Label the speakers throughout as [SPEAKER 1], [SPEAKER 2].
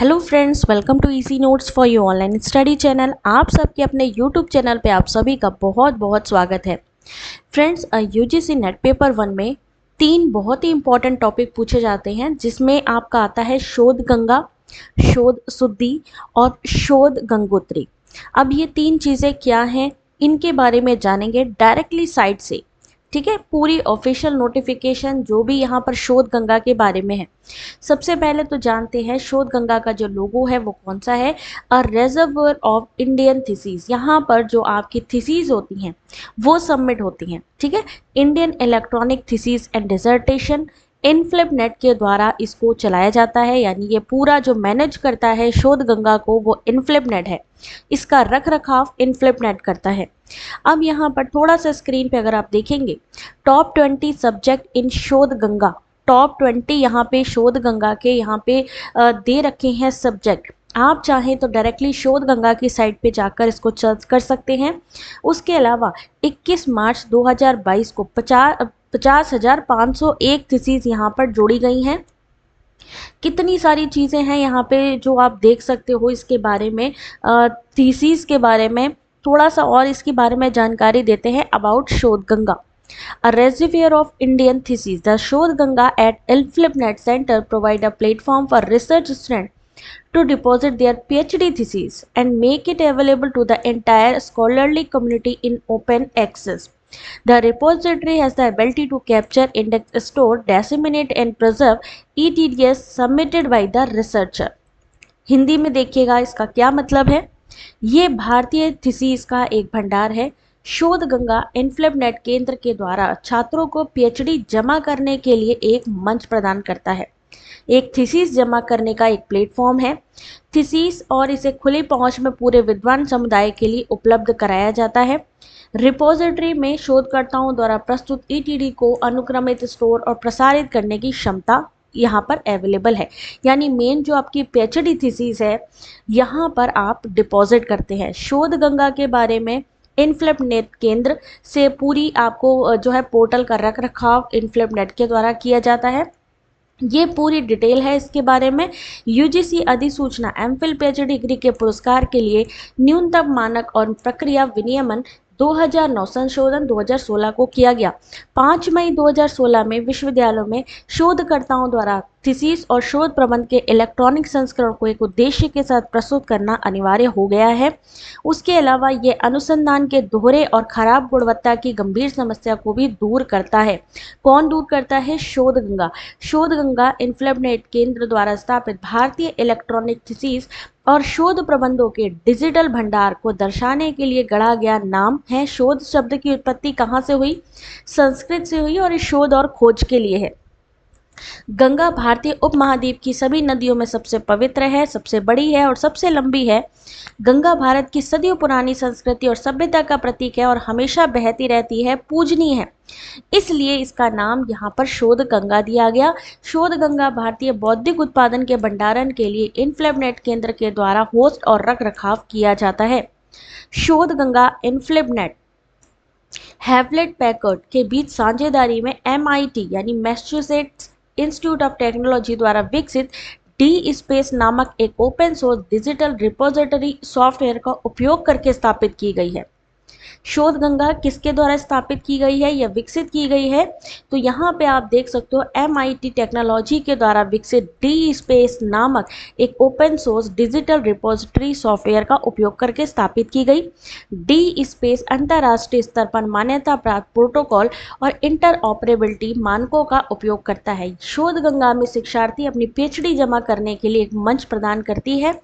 [SPEAKER 1] Hello friends, welcome to easy notes for you online study channel. आप सबके अपने YouTube channel पे आप सभी का बहुत बहुत स्वागत है। फ्रेंड्स, यूजीसी नेट पेपर 1 में 3 बहुत ही इंपॉर्टेंट टॉपिक पूछे जाते हैं, जिसमें आपका आता है शोध गंगा, शोध शुद्धि और शोध गंगोत्री। अब ये 3 चीज़ें क्या हैं, इनके बारे में जानेंगे डायरेक्टली साइट से। ठीक है, पूरी ऑफिशियल नोटिफिकेशन जो भी यहाँ पर शोध गंगा के बारे में है। सबसे पहले तो जानते हैं शोध गंगा का जो लोगो है वो कौन सा है। अ रिजर्वर ऑफ इंडियन थीसिस, यहाँ पर जो आपकी थीसिस होती हैं वो सबमिट होती हैं। ठीक है, Indian electronic thesis and dissertation INFLIBNET के द्वारा इसको चलाया जाता है, यानी ये पूरा जो मैनेज करता है शोध गंगा को वो इनफ्लिप नेट है। इसका रख रखाव इनफ्लिप नेट करता है। अब यहाँ पर थोड़ा सा स्क्रीन पे अगर आप देखेंगे, टॉप 20 सब्जेक्ट इन शोध गंगा, टॉप 20 यहाँ पे शोध गंगा के यहाँ पे दे रखे हैं सब्जेक्ट। आप चाहें तो डायरेक्टली शोध गंगा की साइट पे जाकर इसको सर्च कर सकते हैं। उसके अलावा 21 मार्च 2022 को 50,501 थीसिस यहाँ पर जोड़ी गई हैं। कितनी सारी चीज़ें हैं यहाँ पे जो आप देख सकते हो इसके बारे में। थीसिस के बारे में थोड़ा सा और इसके बारे में जानकारी देते हैं अबाउट शोध Ganga. A reservoir of Indian theses, the Shodh Ganga at InflipNet Center provide a platform for research students to deposit their PhD theses and make it available to the entire scholarly community in open access. The repository has the ability to capture, index, store, disseminate and preserve ETDs submitted by the researcher. Hindi में देखिएगा इसका क्या मतलब है। ये भारतीय thesis का एक भंडार है। शोध गंगा इनफ्लिप नेट केंद्र के द्वारा छात्रों को पीएचडी जमा करने के लिए एक मंच प्रदान करता है। एक थीसिस जमा करने का एक प्लेटफॉर्म है थीसिस, और इसे खुली पहुंच में पूरे विद्वान समुदाय के लिए उपलब्ध कराया जाता है। रिपोजिटरी में शोधकर्ताओं द्वारा प्रस्तुत ईटीडी को अनुक्रमित, स्टोर और प्रसारित करने की क्षमता यहाँ पर अवेलेबल है। यानी मेन जो आपकी पीएचडी थीसिस है यहाँ पर आप डिपॉजिट करते हैं। शोध गंगा के बारे में इनफ्लिप नेट केंद्र से पूरी आपको जो है पोर्टल का रख रखाव इनफ्लिप नेट के द्वारा किया जाता है। ये पूरी डिटेल है इसके बारे में। यूजीसी अधिसूचना एमफिल पीएचडी डिग्री के पुरस्कार के लिए न्यूनतम मानक और प्रक्रिया विनियमन 2009 संशोधन 2016 को किया गया। 5 मई 2016 में विश्वविद्यालयों में शोधकर्ताओं द्वारा थीसिस और शोध प्रबंध के इलेक्ट्रॉनिक संस्करण को एक उद्देश्य के साथ प्रस्तुत करना अनिवार्य हो गया है। उसके अलावा ये अनुसंधान के दोहरे और खराब गुणवत्ता की गंभीर समस्या को भी दूर करता है। कौन दूर करता है? शोध गंगा। शोध गंगा इनफ्लिप नेट केंद्र द्वारा स्थापित भारतीय इलेक्ट्रॉनिक थीसिस और शोध प्रबंधों के डिजिटल भंडार को दर्शाने के लिए गढ़ा गया नाम है। शोध शब्द की उत्पत्ति कहाँ से हुई? संस्कृत से हुई, और शोध और खोज के लिए है। गंगा भारतीय उपमहाद्वीप की सभी नदियों में सबसे पवित्र है, सबसे बड़ी है और सबसे लंबी है। गंगा भारत की सदियों पुरानी संस्कृति और सभ्यता का प्रतीक है और हमेशा बहती रहती है, पूजनीय है। इसलिए इसका नाम यहाँ पर शोध गंगा दिया गया। शोध गंगा भारतीय बौद्धिक उत्पादन के भंडारण के लिए इनफ्लिप नेट केंद्र के द्वारा होस्ट और रख रखाव किया जाता है। शोध गंगा इनफ्लिप नेट हैवलेट पैकर्ड के बीच साझेदारी में MIT यानी मैसेच्यूसेट्स इंस्टीट्यूट ऑफ टेक्नोलॉजी द्वारा विकसित डी स्पेस नामक एक open source digital repository software का उपयोग करके स्थापित की गई है। शोध गंगा किसके द्वारा स्थापित की गई है या विकसित की गई है? तो यहाँ पे आप देख सकते हो MIT टेक्नोलॉजी के द्वारा विकसित डी स्पेस नामक एक open source digital repository software का उपयोग करके स्थापित की गई। डी स्पेस अंतर्राष्ट्रीय स्तर पर मान्यता प्राप्त प्रोटोकॉल और इंटरऑपरेबिलिटी मानकों का उपयोग करता है। शोध गंगा में शिक्षार्थी अपनी पीएचडी जमा करने के लिए एक मंच प्रदान करती है।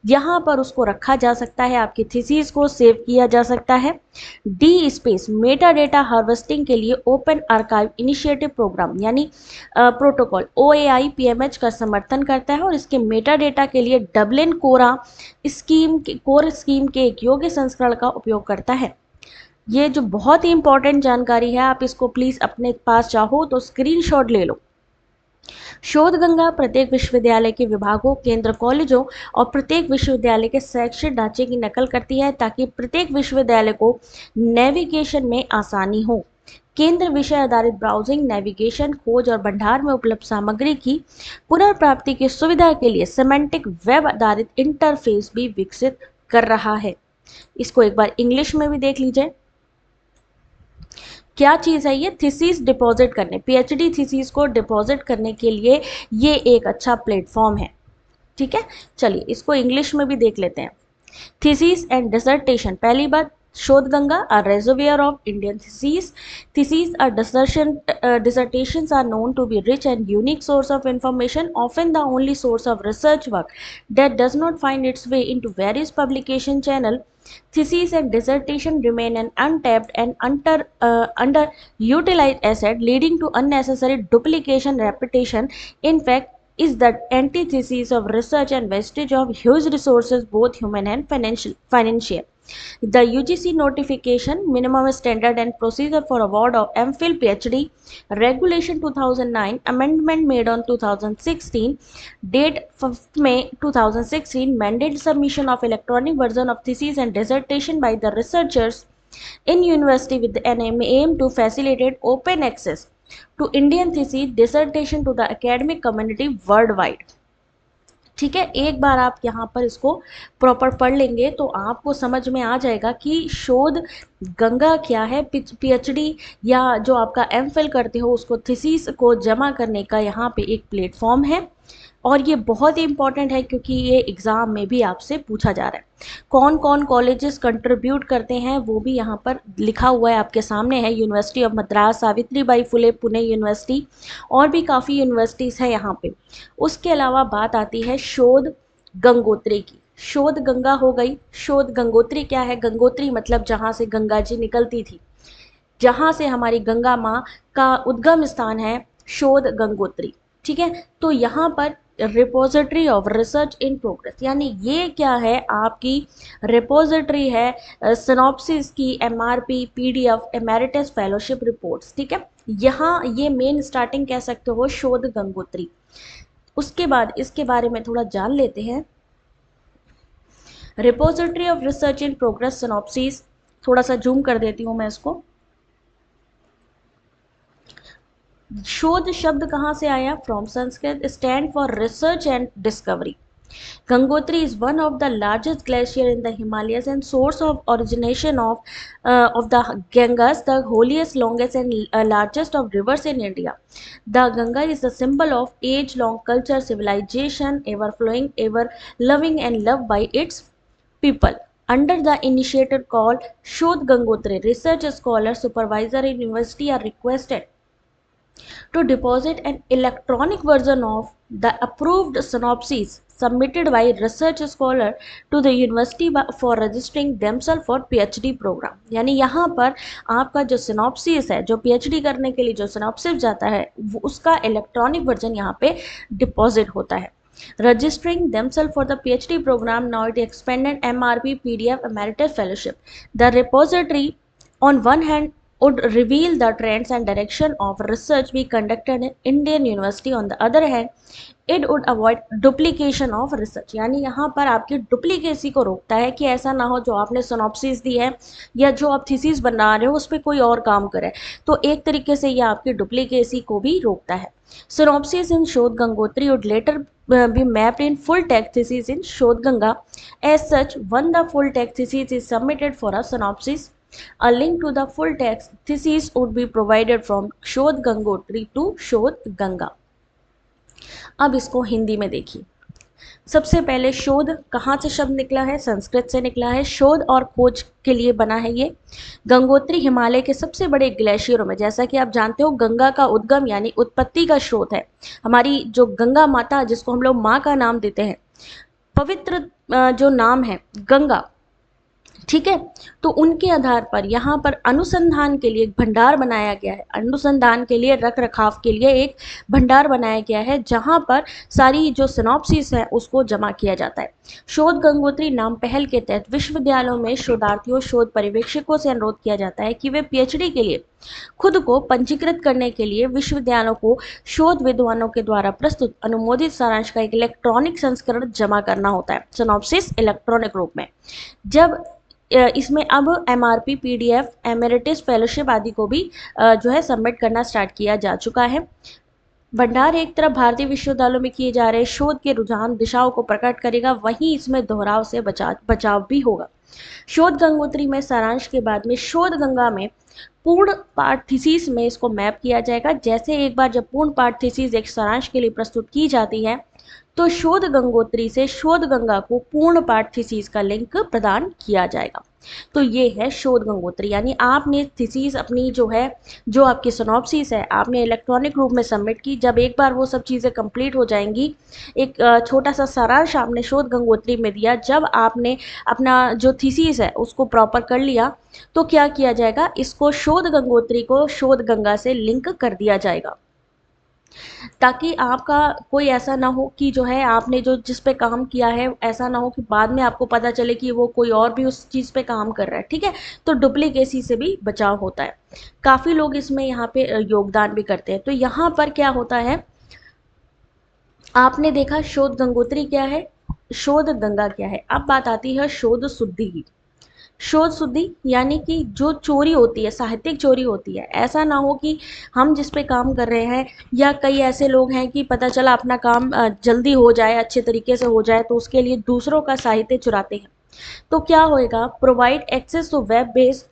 [SPEAKER 1] यहाँ पर उसको रखा जा सकता है, आपकी थीसिस को सेव किया जा सकता है। D space Meta data harvesting के लिए ओपन आर्काइव इनिशिएटिव प्रोग्राम यानी प्रोटोकॉल OAI-PMH का समर्थन करता है और इसके मेटा डेटा के लिए डबलिन कोर स्कीम के एक योग्य संस्करण का उपयोग करता है। ये जो बहुत ही इंपॉर्टेंट जानकारी है, आप इसको प्लीज अपने पास चाहो तो स्क्रीनशॉट ले लो। शोध गंगा प्रत्येक विश्वविद्यालय के विभागों, केंद्र कॉलेजों और प्रत्येक विश्वविद्यालय के शैक्षिक ढांचे की नकल करती है ताकि प्रत्येक विश्वविद्यालय को नेविगेशन में आसानी हो। केंद्र विषय आधारित ब्राउजिंग, नेविगेशन, खोज और भंडार में उपलब्ध सामग्री की पुनर्प्राप्ति की सुविधा के लिए सिमेंटिक वेब आधारित इंटरफेस भी विकसित कर रहा है। इसको एक बार इंग्लिश में भी देख लीजिए। क्या चीज़ है ये? थीसिस डिपॉजिट करने, पीएचडी थीसिस को डिपॉजिट करने के लिए ये एक अच्छा प्लेटफॉर्म है। ठीक है, चलिए इसको इंग्लिश में भी देख लेते हैं। थीसिस एंड डिसर्टेशन, पहली बात, Shodhganga are reservoir of Indian theses. Theses are dissertations are known to be rich and unique source of information, often the only source of research work that does not find its way into various publication channel. Theses and dissertation remain an untapped and underutilized asset, leading to unnecessary duplication, repetition. In fact, is the antithesis of research and wastage of huge resources, both human and financial. The UGC notification, minimum standard and procedure for award of MPhil PhD, Regulation 2009, amendment made on 2016, date 5th May 2016, mandate submission of electronic version of thesis and dissertation by the researchers in university with an aim to facilitate open access to Indian thesis dissertation to the academic community worldwide. ठीक है, एक बार आप यहाँ पर इसको proper पढ़ लेंगे तो आपको समझ में आ जाएगा कि शोध गंगा क्या है। पीएचडी या जो आपका एमफिल करते हो उसको थीसिस को जमा करने का यहाँ पे एक प्लेटफॉर्म है और ये बहुत ही इंपॉर्टेंट है क्योंकि ये एग्ज़ाम में भी आपसे पूछा जा रहा है। कौन कौन कॉलेजेस कंट्रीब्यूट करते हैं वो भी यहाँ पर लिखा हुआ है, आपके सामने है। University of Madras, Savitribai Phule Pune university और भी काफ़ी यूनिवर्सिटीज़ हैं यहाँ पे। उसके अलावा बात आती है शोध गंगोत्री की। शोध गंगा हो गई, शोध गंगोत्री क्या है? गंगोत्री मतलब जहाँ से गंगा जी निकलती थी, जहाँ से हमारी गंगा माँ का उद्गम स्थान है, शोध गंगोत्री। ठीक है, तो यहाँ पर repository of research in progress, यानी ये क्या है? आपकी रिपोजिटरी है सिनॉप्सिस की, MRP, PDF, emeritus fellowship reports. ठीक है, यहाँ ये मेन स्टार्टिंग कह सकते हो शोध गंगोत्री। उसके बाद इसके बारे में थोड़ा जान लेते हैं। Repository of research in progress synopsis, थोड़ा सा जूम कर देती हूँ मैं इसको। शोध शब्द कहाँ से आया? From Sanskrit, stand for research and discovery. Gangotri is one of the largest glacier in the Himalayas and source of origination of the Ganges, the holiest, longest and largest of rivers in India. The Ganga is a symbol of age-long culture, civilization, ever flowing, ever loving and loved by its people. Under the initiative called Shodh Gangotri, research scholars, supervisor in university are requested to deposit an electronic version of the approved synopsis submitted by research scholar to the university for registering themselves for PhD program। यानी यहाँ पर आपका जो synopsis है, जो PhD करने के लिए जो सिनॉप्सिस जाता है, वो उसका इलेक्ट्रॉनिक वर्जन यहाँ पे डिपॉजिट होता है। Registering themselves for the PhD program, now it expanded MRP, PDF, Emeritus Fellowship. The repository on one hand would reveal the trends and direction of research we conducted in Indian University. On the other hand, it would avoid duplication of research। यानी यहाँ पर आपकी duplicacy को रोकता है कि ऐसा ना हो जो आपने सिनॉप्सिस दी है या जो आप थीसिस बना रहे हो उस पर कोई और काम करे, तो एक तरीके से यह आपकी डुप्लीकेसी को भी रोकता है। Synopsis in Shodh Gangotri would later be mapped in full text thesis in Shodh Ganga. As such, when the full text thesis is submitted for a synopsis, a link to the full text thesis would be provided from Shodh Gangotri to Shodh Ganga। अब इसको हिंदी में देखिए। सबसे पहले शोध कहाँ से शब्द निकला है? संस्कृत से निकला है। शोध और खोज के लिए बना है ये। गंगोत्री हिमालय के सबसे बड़े ग्लेशियरों में, जैसा कि आप जानते हो गंगा का उद्गम यानी उत्पत्ति का स्रोत है। हमारी जो गंगा माता, जिसको हम लोग माँ का नाम देते हैं, पवित्र जो नाम है गंगा, ठीक है, तो उनके आधार पर यहाँ पर अनुसंधान के लिए एक भंडार बनाया गया है। अनुसंधान के लिए, रख रखाव के लिए एक भंडार बनाया गया है जहाँ पर सारी जो सिनॉप्सिस है उसको जमा किया जाता है। शोध गंगोत्री नाम पहल के तहत विश्वविद्यालयों में शोधार्थियों, शोध पर्यवेक्षकों से अनुरोध किया जाता है कि वे पीएचडी के लिए खुद को पंजीकृत करने के लिए विश्वविद्यालयों को शोध विद्वानों के द्वारा प्रस्तुत अनुमोदित सारांश का एक इलेक्ट्रॉनिक संस्करण जमा करना होता है, सिनॉप्सिस इलेक्ट्रॉनिक रूप में। जब इसमें अब MRP, PDF, एमेरिटिस फेलोशिप आदि को भी जो है सबमिट करना स्टार्ट किया जा चुका है। भंडार एक तरफ भारतीय विश्वविद्यालयों में किए जा रहे शोध के रुझान दिशाओं को प्रकट करेगा, वहीं इसमें दोहराव से बचाव भी होगा। शोध गंगोत्री में सारांश के बाद में शोध गंगा में पूर्ण पाठ थीसिस में इसको मैप किया जाएगा। जैसे एक बार जब पूर्ण पाठ थीसिस एक सारांश के लिए प्रस्तुत की जाती है, तो शोध गंगोत्री से शोध गंगा को पूर्ण पाठ थीसिस का लिंक प्रदान किया जाएगा। तो ये है शोध गंगोत्री, यानी आपने थीसिस अपनी जो है, जो आपकी सिनॉप्सिस है, आपने इलेक्ट्रॉनिक रूप में सबमिट की। जब एक बार वो सब चीज़ें कंप्लीट हो जाएंगी, एक छोटा सा सारांश आपने शोध गंगोत्री में दिया, जब आपने अपना जो थीसिस है उसको प्रॉपर कर लिया, तो क्या किया जाएगा, इसको शोध गंगोत्री को शोध गंगा से लिंक कर दिया जाएगा, ताकि आपका कोई ऐसा ना हो कि जो है आपने जो जिस पे काम किया है, ऐसा ना हो कि बाद में आपको पता चले कि वो कोई और भी उस चीज़ पे काम कर रहा है। ठीक है, तो डुप्लीकेसी से भी बचाव होता है। काफ़ी लोग इसमें यहाँ पे योगदान भी करते हैं। तो यहाँ पर क्या होता है, आपने देखा शोध गंगोत्री क्या है, शोध गंगा क्या है। अब बात आती है शोध शुद्धि की। शोध शुद्धि यानी कि जो चोरी होती है, साहित्यिक चोरी होती है, ऐसा ना हो कि हम जिस पे काम कर रहे हैं, या कई ऐसे लोग हैं कि पता चला अपना काम जल्दी हो जाए, अच्छे तरीके से हो जाए, तो उसके लिए दूसरों का साहित्य चुराते हैं। तो क्या होएगा, provide access to web based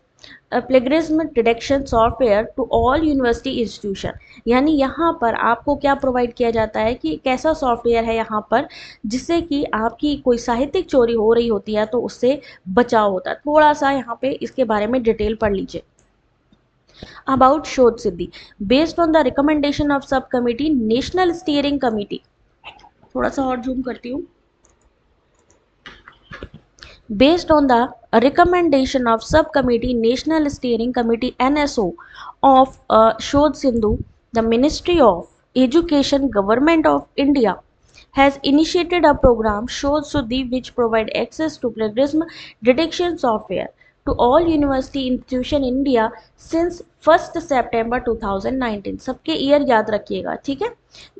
[SPEAKER 1] plagiarism detection software to all university institution. यानी यहाँ पर आपको क्या प्रोवाइड किया जाता है कि कैसा सॉफ्टवेयर है यहाँ पर, जिससे कि आपकी कोई साहित्यिक चोरी हो रही होती है तो उससे बचाव होता है। थोड़ा सा यहाँ पे इसके बारे में डिटेल पढ़ लीजिए। About Shodh Shuddhi, based on the recommendation of sub committee national steering committee, थोड़ा सा और जूम करती हूँ। Based on the recommendation of Subcommittee National Steering Committee NSO of Shodh Sindhu, the Ministry of Education Government of India has initiated a program Shodh Shuddhi which provide access to plagiarism detection software to all university institution in India since 1st September 2019। सबके year याद रखिएगा, ठीक है।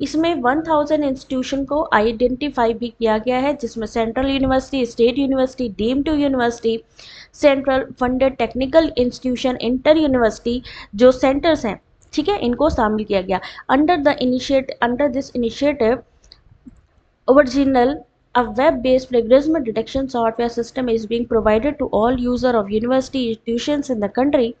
[SPEAKER 1] इसमें 1000 institution को identify भी किया गया है, जिसमें central university, state university, deemed to university, central funded technical institution, inter university जो सेंटर्स हैं, ठीक है, इनको शामिल किया गया। Under this initiative original a web-based plagiarism detection software system is being provided to all users of university institutions in the country.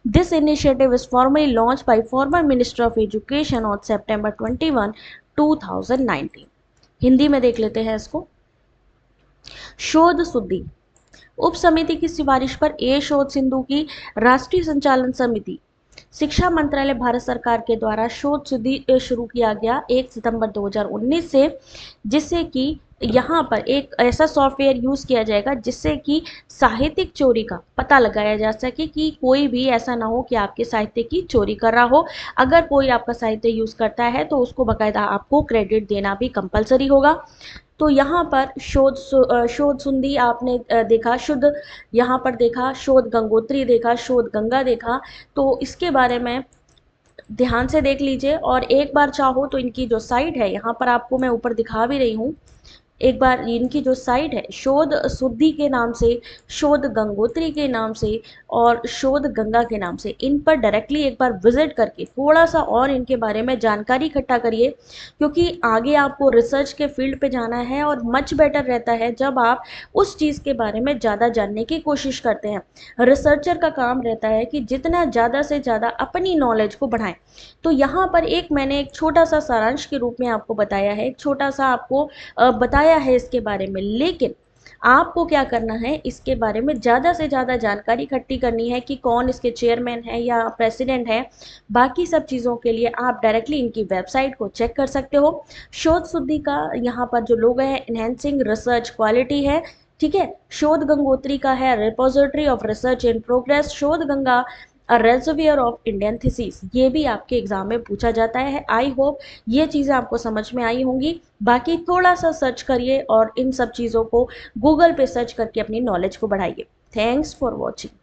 [SPEAKER 1] This initiative is formally launched by former Minister of Education on September 21, 2019। Hindi में देख लेते हैं इसको। शोध शुद्धि, उप समिति की सिफारिश पर शोध सिंधु की राष्ट्रीय संचालन समिति, शिक्षा मंत्रालय भारत सरकार के द्वारा शोध शुद्धि शुरू किया गया 1 सितंबर 2019 से, जिससे कि यहाँ पर एक ऐसा सॉफ्टवेयर यूज़ किया जाएगा जिससे कि साहित्यिक चोरी का पता लगाया जा सके, कि कोई भी ऐसा ना हो कि आपके साहित्य की चोरी कर रहा हो। अगर कोई आपका साहित्य यूज़ करता है तो उसको बाकायदा आपको क्रेडिट देना भी कंपलसरी होगा। तो यहाँ पर शोध सुंदी आपने देखा, शुद्ध यहाँ पर देखा, शोध गंगोत्री देखा, शोध गंगा देखा। तो इसके बारे में ध्यान से देख लीजिए, और एक बार चाहो तो इनकी जो साइट है, यहाँ पर आपको मैं ऊपर दिखा भी रही हूँ, एक बार इनकी जो साइट है, शोध शुद्धि के नाम से, शोध गंगोत्री के नाम से और शोध गंगा के नाम से, इन पर डायरेक्टली एक बार विजिट करके थोड़ा सा और इनके बारे में जानकारी इकट्ठा करिए, क्योंकि आगे आपको रिसर्च के फील्ड पे जाना है और मच बेटर रहता है जब आप उस चीज़ के बारे में ज़्यादा जानने की कोशिश करते हैं। रिसर्चर का काम रहता है कि जितना ज़्यादा से ज़्यादा अपनी नॉलेज को बढ़ाएं। तो यहाँ पर मैंने एक छोटा सा सारांश के रूप में आपको बताया है, एक छोटा सा आपको बताया है इसके बारे में, लेकिन आपको क्या करना है, इसके बारे में ज़्यादा से ज़्यादा जानकारी इकट्ठी करनी है कि कौन इसके चेयरमैन है या प्रेसिडेंट है। बाकी सब चीज़ों के लिए आप डायरेक्टली इनकी वेबसाइट को चेक कर सकते हो। शोध शुद्धि का यहाँ पर जो लोगो है, एनहेंसिंग रिसर्च क्वालिटी है, ठीक है। शोध गंगोत्री का है repository of research in progress, शोध गंगा अ रेजर्वियर ऑफ इंडियन थीसिस। ये भी आपके एग्जाम में पूछा जाता है। आई होप ये चीज़ें आपको समझ में आई होंगी। बाकी थोड़ा सा सर्च करिए और इन सब चीज़ों को गूगल पे सर्च करके अपनी नॉलेज को बढ़ाइए। Thanks for watching.